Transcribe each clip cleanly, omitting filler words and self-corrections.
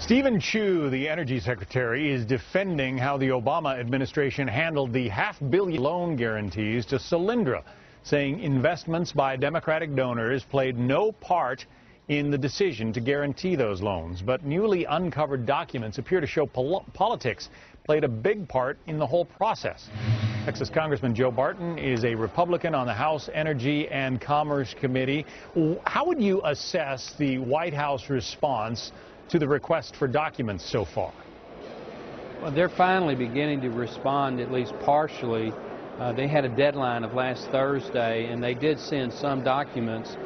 Stephen Chu, the Energy Secretary, is defending how the Obama administration handled the $500 million loan guarantees to Solyndra, saying investments by Democratic donors played no part in the decision to guarantee those loans. But newly uncovered documents appear to show politics played a big part in the whole process. Texas Congressman Joe Barton is a Republican on the House Energy and Commerce Committee. How would you assess the White House response to the request for documents so far? Well, they're finally beginning to respond, at least partially. They had a deadline of last Thursday, and they did send some documents.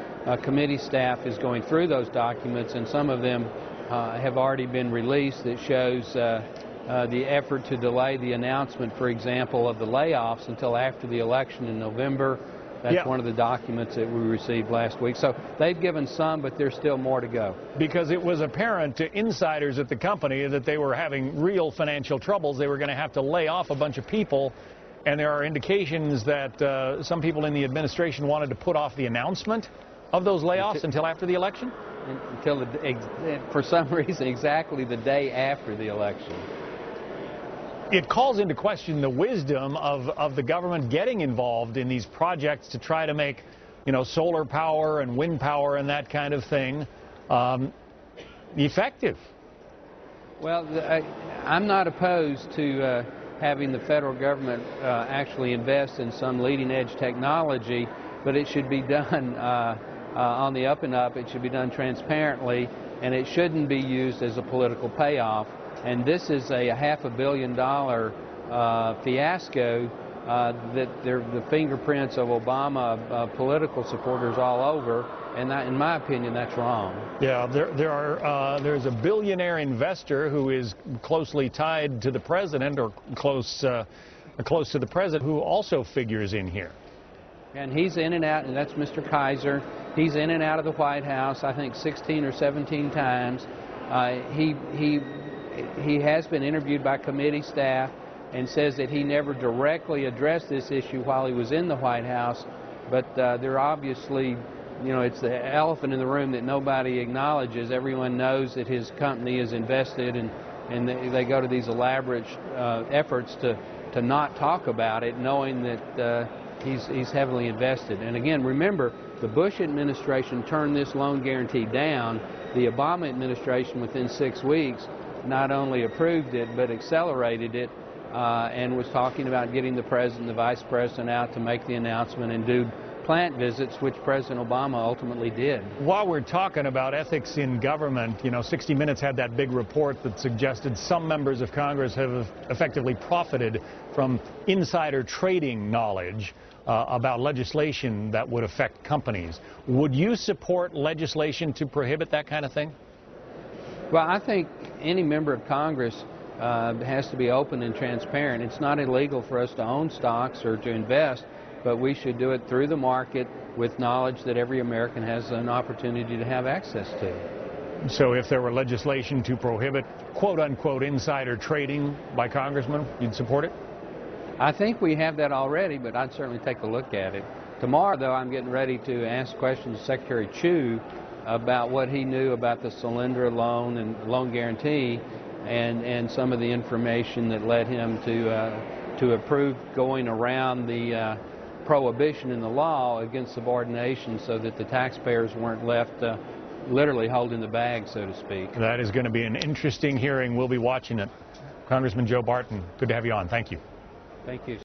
Committee staff is going through those documents, and some of them have already been released. That shows the effort to delay the announcement, for example, of the layoffs until after the election in November. That's one of the documents that we received last week. So they've given some, but there's still more to go. Because it was apparent to insiders at the company that they were having real financial troubles. They were going to have to lay off a bunch of people. And there are indications that some people in the administration wanted to put off the announcement of those layoffs until after the election? For some reason, exactly the day after the election. It calls into question the wisdom of the government getting involved in these projects to try to make, solar power and wind power and that kind of thing effective. Well, I'm not opposed to having the federal government actually invest in some leading-edge technology, but it should be done on the up and up. It should be done transparently, and it shouldn't be used as a political payoff. And this is a $500 million fiasco that the fingerprints of Obama political supporters all over, and that, in my opinion, that's wrong. Yeah, there's a billionaire investor who is closely tied to the president, or close to the president, who also figures in here. And he's in and out, and that's Mr. Kaiser. He's in and out of the White House, I think 16 or 17 times. He has been interviewed by committee staff and says that he never directly addressed this issue while he was in the White House, but they're obviously, it's the elephant in the room that nobody acknowledges. Everyone knows that his company is invested, and they go to these elaborate efforts to not talk about it, knowing that he's heavily invested. And again, remember, the Bush administration turned this loan guarantee down. The Obama administration, within 6 weeks, not only approved it, but accelerated it, and was talking about getting the president and the vice president out to make the announcement and do plant visits, which President Obama ultimately did. While we're talking about ethics in government, 60 Minutes had that big report that suggested some members of Congress have effectively profited from insider trading knowledge about legislation that would affect companies. Would you support legislation to prohibit that kind of thing? Well, I think any member of Congress has to be open and transparent. It's not illegal for us to own stocks or to invest, but we should do it through the market with knowledge that every American has an opportunity to have access to. So if there were legislation to prohibit quote-unquote insider trading by congressmen, you'd support it? I think we have that already, but I'd certainly take a look at it. Tomorrow, though, I'm getting ready to ask questions to Secretary Chu about what he knew about the Solyndra loan and loan guarantee, and some of the information that led him to approve going around the prohibition in the law against subordination, so that the taxpayers weren't left literally holding the bag, so to speak. That is going to be an interesting hearing. We'll be watching it. Congressman Joe Barton, good to have you on. Thank you. Thank you.